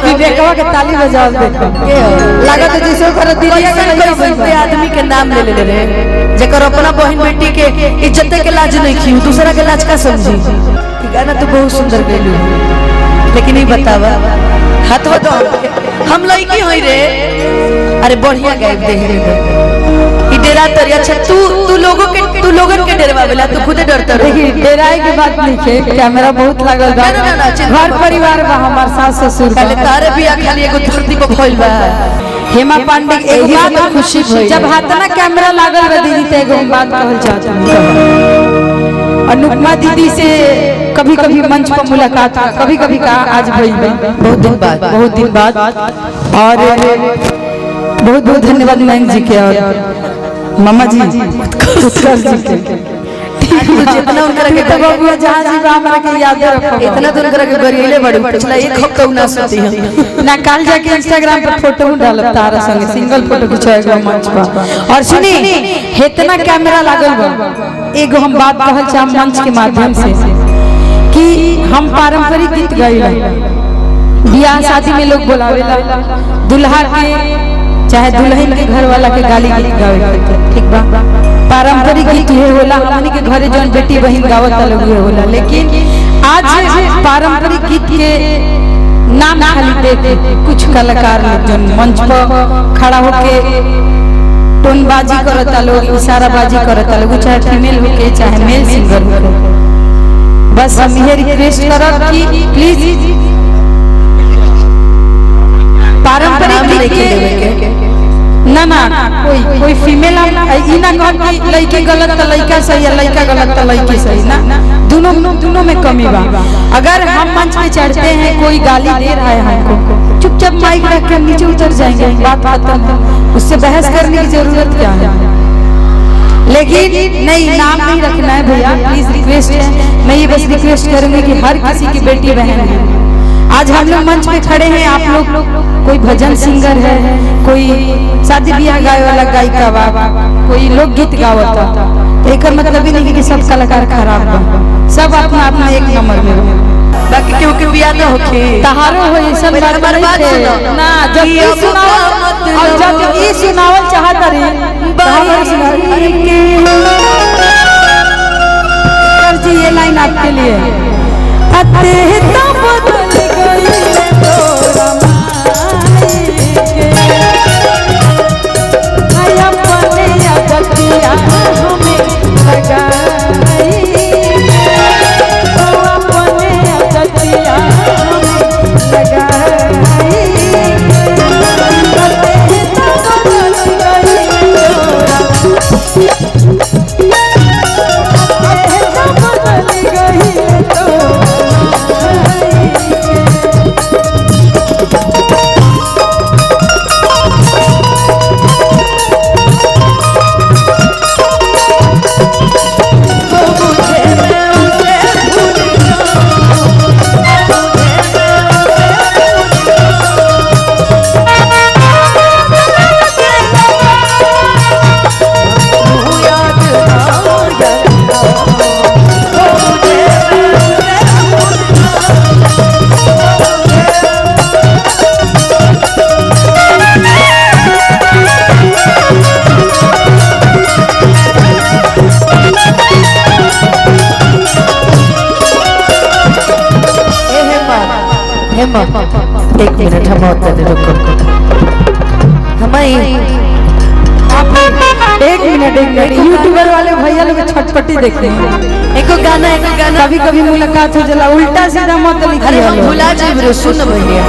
विवेकवा के ताली बजाओ देखो लगा तो जैसे ओकर दिलिया के आदमी के नाम ले ले रे जेकर अपना बहन बेटी के इज्जत के लाज नहीं खी दूसरा के लाज का समझी। गाना तो बहुत सुंदर गैलू लेकिन ही बतावा हाथ दो हम लड़की होई रे। अरे बढ़िया गायब दे रे ई डेरा तरी। अच्छा तू लोगन के डरवा बेला तू खुदे डरता रही। देखी डेराए के बात नहीं है, कैमरा बहुत लागल बा, घर परिवार बा, हमार सास ससुर खाली तारे बिया खाली एगो धरती पर खोल बा। हेमा पांडे एक बात खुशी भई जब हाथना कैमरा लागल बा दीदी ते एगो बात कहल चाहत हूं। अनुपमा दीदी से कभी कभी मंच पर मुलाकात कभी कभी का आज भई बहुत दिन बाद और बहुत बहुत धन्यवाद मैम जी के और मामा जी उत्कर्ष जी के। जितना उनकर के बबुआ जहां जी बा हमरा के याद रखो इतना दूर कर के गरिले बड़ी पिछला एक हफ्ता ना सोती है ना कल जाके इंस्टाग्राम पर फोटो डालब तारा संगे सिंगल फोटो खिंचवाएगा मंच पर। और सुनी इतना कैमरा लागल बा एगो हम बात कहल चाह मंच के माध्यम से कि हम पारंपरिक गीत गाइला बियाह शादी में लोग बोलावेला दुल्हा के चाहे दुल्हन के घर वाला के गाली गीत गावे ठीक बा। पारंपरिक गीत ये होला हमनी के घरे जौन बेटी बहन गावत लोग ये होला, लेकिन आज पारंपरिक गीत के नाम खाली देख कुछ कलाकार लोग जौन मंच पर खड़ा होके टोनबाजी करता लोग इशाराबाजी करता लोग चाहे फीमेल होके चाहे मेल सिंगर होके। बस हम ये रिक्वेस्ट करब कि प्लीज पारंपरिक गीत के ना कोई फीमेल ई ना कह कि लड़की गलत तो लड़का सही है लड़का गलत तो लड़की सही ना दोनों में कमी बा। अगर हम मंच पे चढ़ते हैं कोई गाली दे रहा है हमको चुपचाप माइक रख कर नीचे उतर जाएंगे बात खत्म है, उससे बहस करने की जरूरत क्या है। लेकिन नहीं नाम नहीं रखना है भैया प्लीज रिक्वेस्ट है। मैं ये बस रिक्वेस्ट करूंगी कि हर किसी की बेटी बहन है। आज हम लोग मंच पे खड़े हैं आप लोग कोई भजन सिंगर है कोई शादी ब्याह गाय वाला गायिका बा कोई लोकगीत गावता तो एक मतलब ही नहीं कि सब कलाकार खराब बा, सब अपना अपना एक नंबर में बाकी क्यों के बियाह ना होखे तहारो हो ऐसा बार ना जब ये सुनाओ और जब ये सुनावल चाहत रही जी ये लाइन आपके लिए अते तो बदल गई तोरा माई अपने अगतिया हमें लगाई तो अपने अगतिया हमें लगाई अते तो बदल गई एक मिनट हम और दे रुको हमारी एक मिनट यूट्यूबर वाले भैया लोग छटपटी देखते हैं एको गाना कभी कभी मुलाकात हो जाला उल्टा सीधा मत लिखिए। अरे हम भुला जाए सुन भैया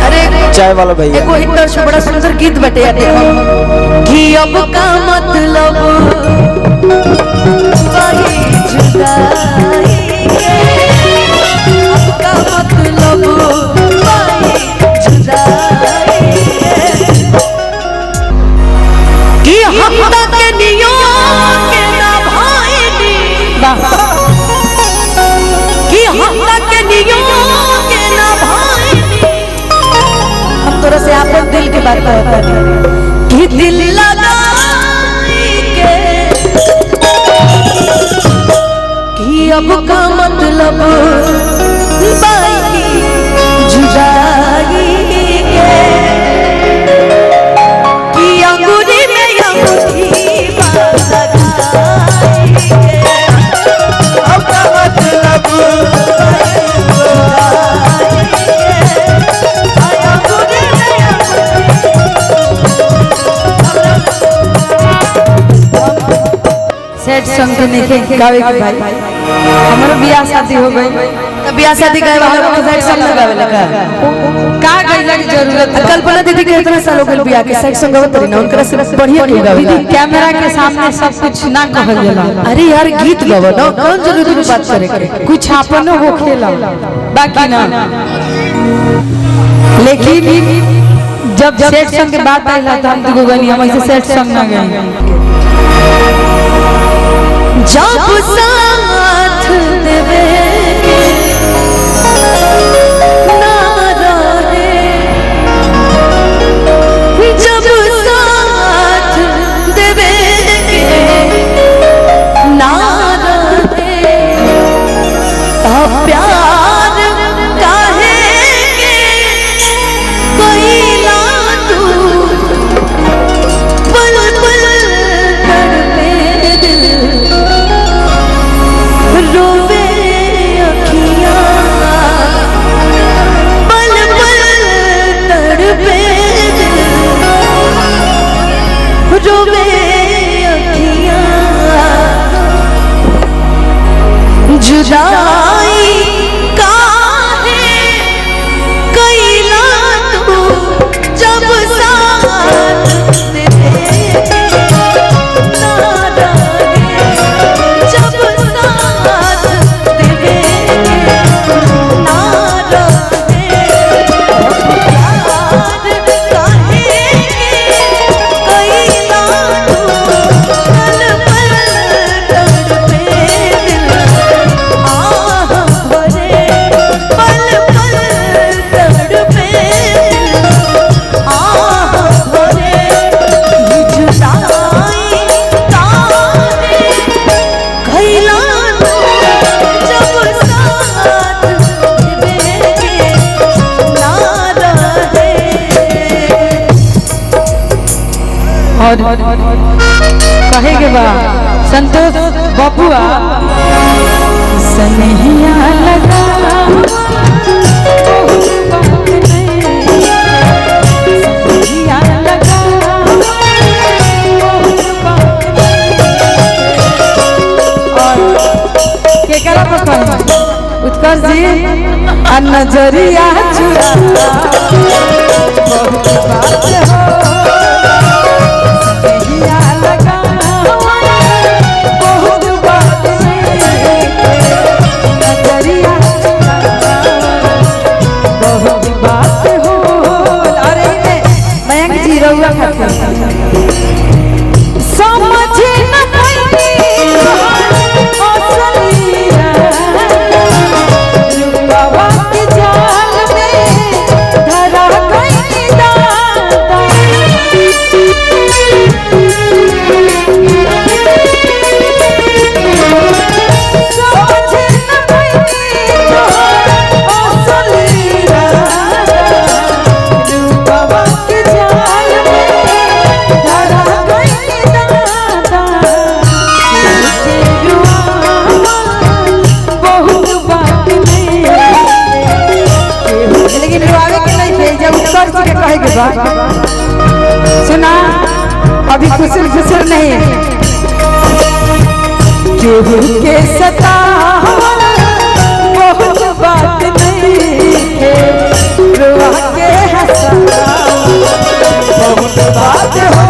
अरे चाय वाला भैया एको हिटर से बड़ा सुंदर गीत बटे देखो कि अब का मतलब वही जुदाई का मतलब वही जुदाई कि हम तक नियो के ना भाईनी कि हम तक नियो के ना भाईनी हम तोरा से आपन दिल के बात कहता कि दिल लगाई के कि अब का हमके नहीं गावे के भाई हमारे बियाह शादी हो गई तब बियाह शादी करे वाला को सेट सॉन्ग गावे लगा का गइला की जरूरत है। कल्पना दीदी के इतना साल हो गए बियाह के सेट सॉन्ग गावत रही ना उनकरा से बढ़िया क्यों गावे दीदी कैमरा के सामने सब कुछ ना कहल जाला। अरे यार गीत गावो ना कौन जरूरी में बात करे के कुछ आपनो हो खेला बाकी ना। लेकिन जब सेट सॉन्ग के बात आइला तो हम दुगो गनी हम ऐसे सेट सॉन्ग ना गए। जब साथ देवे ना रहे जब साथ देवे ना रहे तब प्यार काहे कइला तू पल पल तड़पे दिल रोवे अखियां पल पल तड़पे रोवे अखियां जुदाई काहे कइला तू जब साथ देवे ना रहे जब साथ देवे ना रहे याद काहे कइला तू पल पल तड़पे दिल आह भरे पल पल तड़पे दिल आह भरे जुदाई काहे कइला तू जब साथ देवे ना रहे। और कहे के बा संतोष बबुआ सनहिया लगा सनहिया लगा और के करा पसंद उत्कर्ष जी आ नजरिया चुरा बहुत बात हो सनहिया लगा बहुत बात नजरिया चुरा बहुत बात हो। अरे मयंक जी रहुआ खातिर समझे न पैनी असलिया रुपवा के जाल में धरा गई दादा समझे न पैनी असलिया रुपवा के जाल में धरा गई दादा के रुआ बहुत बात नहीं लेकिन रुआवे के नहीं थे जब उत्कर्ष के कहे के बाद सुना अभी खुशर खुशर नहीं केहू के सता बहुत बात नहीं है रुआ के हंसा बहुत बात हो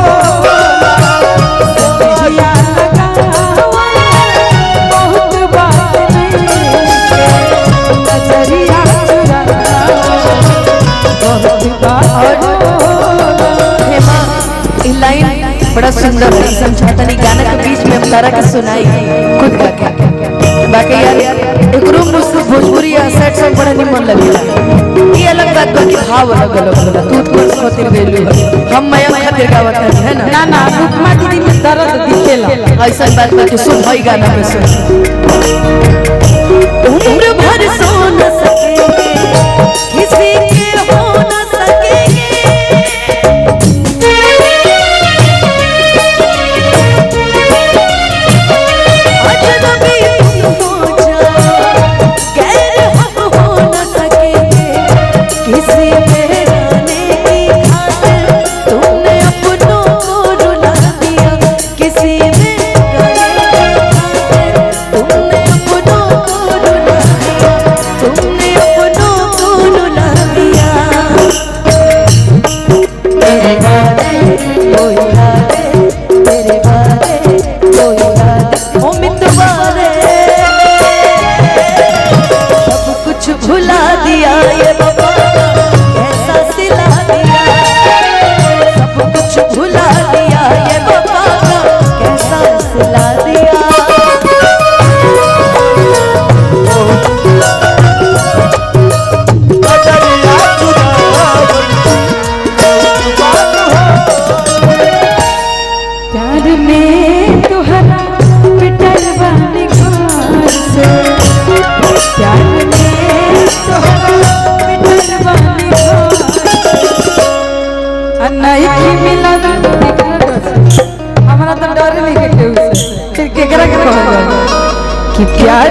सनहिया लगा बहुत बात नहीं है नजरिया चुरा बहुत बात हो। हेमा ई लाइन बड़ा सुंदर है समझाता नहीं गाना के बीच में हम तारा के सुनाई खुद गा के बाकी यार एक रूम मुझसे भोजपुरी या सेट सॉन्ग बड़ा निमन लगेला ये अलग बात बाकी भाव अलग अलग होला तू तो खातिर गेलू हम मयंक खातिर गावत है ना ना ना रुकमा दीदी में दर्द दिखेला ऐसा बात बात सुन भाई गाना में सुन उम्र भर सो न सकेंगे किसी के हो न सकेंगे अजनबी तुम हो जाओ गैर हम हो न सकेंगे किसी के रहने की खातिर तुमने अपनों को रुला दिया किसी में गले की खातिर सिला दिया ये बाबा कैसा सिला दिया सब कुछ भुला दिया ये बाबा कैसा सिला दिया प्यार में तुहरा पिटल बानी घर से प्यार में तुहरा पिटल बानी घर से नहीं की मिलन हमरा तो डर नहीं के केहू से फिर केकरा के कहल कि प्यार